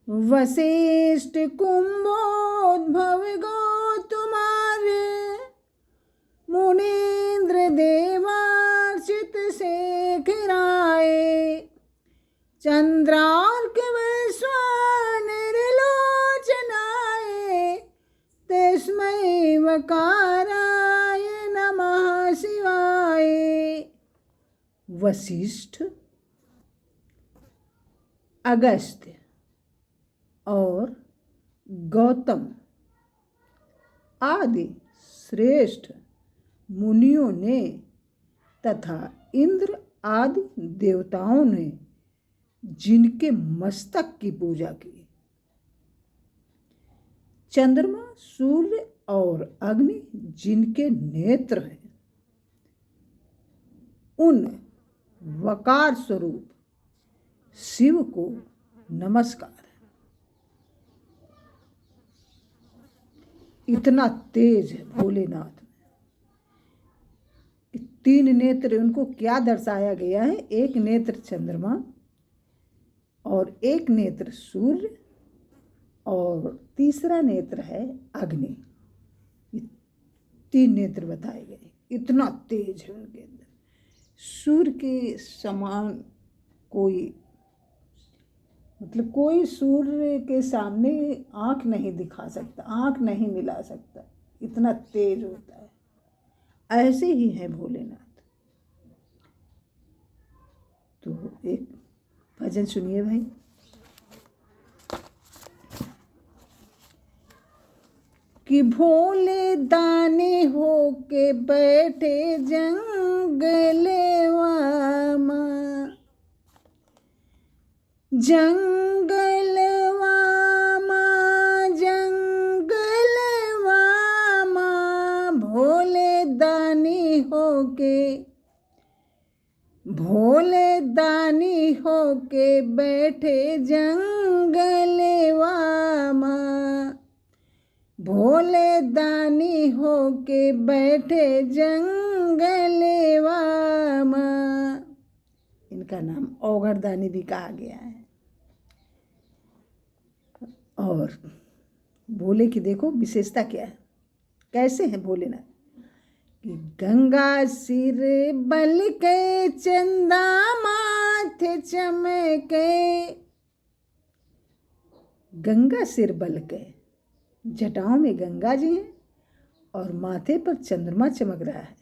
वशिष्ठ कुंभोद्भव गौतमार्य मुनीन्द्र देवार्चित शेखराय चंद्रार्क विश्वानिर्लोचनाय तस्मै वकाराय नमः शिवाय। वशिष्ठ, अगस्त्य और गौतम आदि श्रेष्ठ मुनियों ने तथा इंद्र आदि देवताओं ने जिनके मस्तक की पूजा की, चंद्रमा, सूर्य और अग्नि जिनके नेत्र हैं, उन वकार स्वरूप शिव को नमस्कार है। इतना तेज है भोलेनाथ में। 3 नेत्र उनको क्या दर्शाया गया है? एक नेत्र चंद्रमा और एक नेत्र सूर्य और तीसरा नेत्र है अग्नि। 3 नेत्र बताए गए। इतना तेज है उनके अंदर। सूर्य के समान कोई, मतलब कोई सूर्य के सामने आँख नहीं दिखा सकता, आँख नहीं मिला सकता, इतना तेज होता है। ऐसे ही है भोलेनाथ। तो एक भजन सुनिए भाई। कि भोले दाने होके बैठे जंगलवा जंगलवा भोले दानी होके बैठे जंगलवा भोले दानी होके बैठे जंगलवा। इनका नाम औघड़ दानी भी कहा गया है। और भोले की देखो विशेषता क्या है, कैसे है भोलेनाथ। कि गंगा सिर बल के चंदा माथे चमके, गंगा सिर बल के, जटाओं में गंगा जी हैं और माथे पर चंद्रमा चमक रहा है।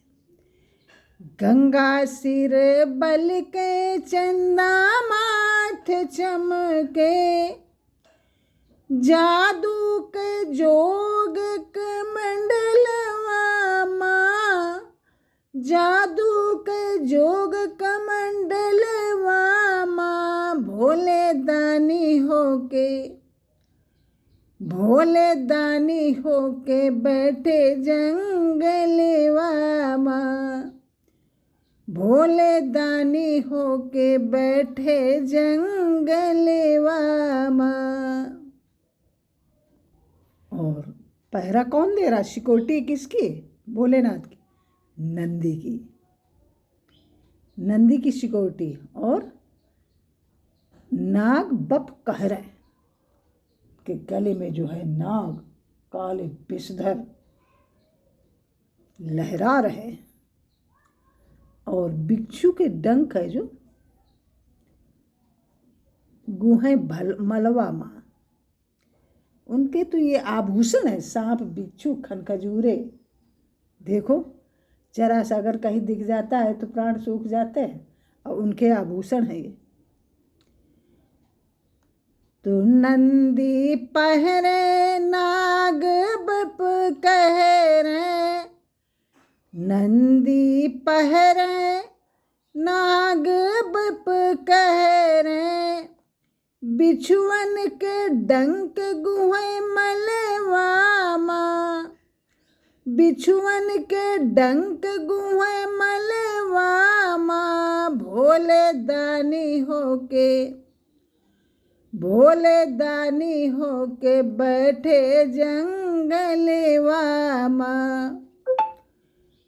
गंगा सिर बल के चंदा माथे चमके, जादू के जोग कमंडलवा माँ, जादू के जोग कमंडलवा माँ। भोले दानी होके बैठे जंगलवा माँ, भोले दानी होके बैठे जंगलवा माँ। और पहरा कौन दे रहा? सिक्योरिटी किसकी? भोलेनाथ की, नंदी की। नंदी की सिक्योरिटी। और नाग बप कह रहे के गले में जो है नाग काले विषधर लहरा रहे, और बिच्छू के डंक है जो गुहें मलवा माँ, उनके तो ये आभूषण है। सांप, बिच्छू, खनखजूरे, देखो जरा सा अगर कहीं दिख जाता है तो प्राण सूख जाते हैं, और उनके आभूषण है ये। तो नंदी पहरे नाग बप कह रहे, नंदी पहरे नाग बप कह रहे, बिछुअन के डंक गुहे मलवा माँ, बिछुअन के डंक गुहे मलवा माँ। भोले दानी होके बैठे जंगलवा माँ,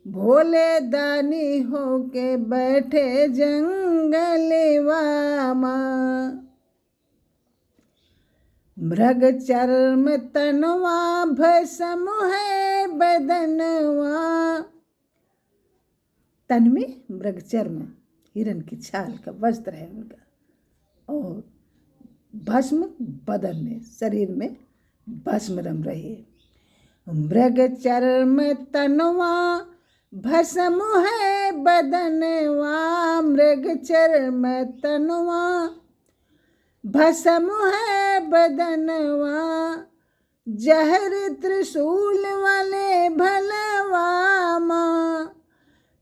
भोले दानी होके बैठे जंगलवा माँ। मृग चर्म तनवा भस्म है बदनवा। तन में मृग चर्म हिरण की छाल का वस्त्र है उनका, और भस्म बदन में शरीर में भस्म रम रही है। मृग चर्म तनवा भस्म है बदनवा। मृग चर्म तनवा भस्म है बदनवा। जहर त्रिशूल वाले भलवा माँ।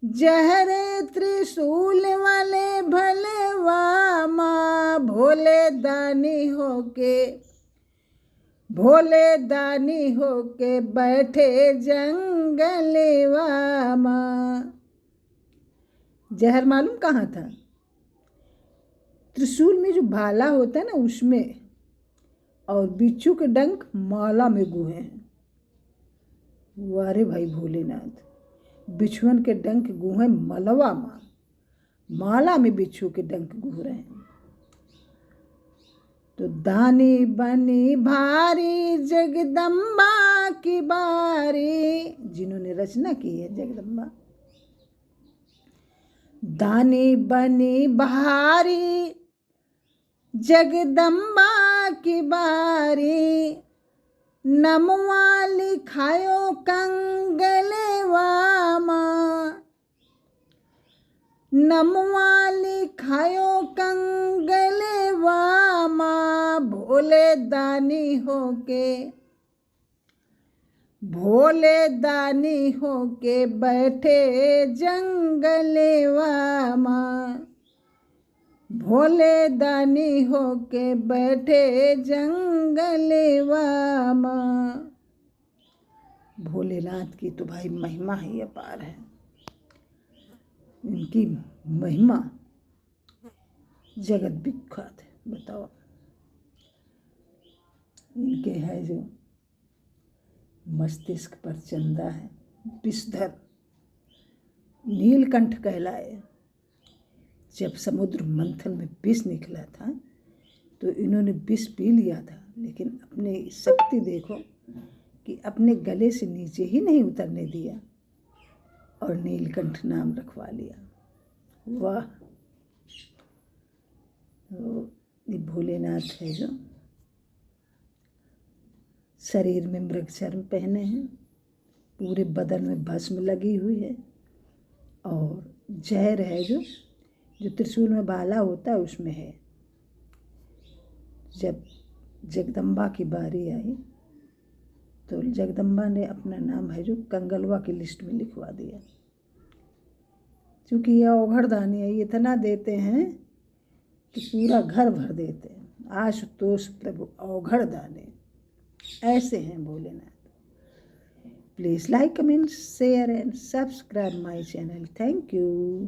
जहर त्रिशूल वाले भलवा माँ। भोले दानी होके बैठे जंगलवा माँ। जहर मालूम कहाँ था? त्रिशूल में जो भाला होता है ना उसमें, और बिच्छू के डंक माला में गुहे हैं। वारे भाई भोलेनाथ, बिच्छुअन के डंक गुहे मलवा माँ, माला में बिच्छू के डंक गुह रहे हैं। तो दानी बनी भारी जगदम्बा की बारी, जिन्होंने रचना की है जगदम्बा। दानी बनी भारी जगदम्बा की बारी। नमवा लिखायो कंगलवा माँ। नमवा लिखायो कंगलवा माँ। भोले दानी होके बैठे जंगलवा माँ। भोले दानी होके बैठे जंगलवा माँ। भोलेनाथ की तो भाई महिमा ही अपार है। इनकी महिमा जगत विख्यात है। बताओ, इनके है जो मस्तिष्क पर चंदा है, विषधर नीलकंठ कहलाए। जब समुद्र मंथन में विष निकला था तो इन्होंने विष पी लिया था, लेकिन अपनी शक्ति देखो कि अपने गले से नीचे ही नहीं उतरने दिया और नीलकंठ नाम रखवा लिया। वाह! ये भोलेनाथ है जो शरीर में मृग चर्म पहने हैं, पूरे बदन में भस्म लगी हुई है, और जहर है जो त्रिशूल में भाला होता है उसमें है। जब जगदम्बा की बारी आई तो जगदम्बा ने अपना नाम है जो कंगलवा की लिस्ट में लिखवा दिया। क्योंकि यह औघड़दानी है, ये इतना देते हैं कि पूरा घर भर देते हैं। आशुतोष प्रभु औघड़दानी, ऐसे हैं Bholenath. Please like, comment, share and subscribe my channel. Thank you.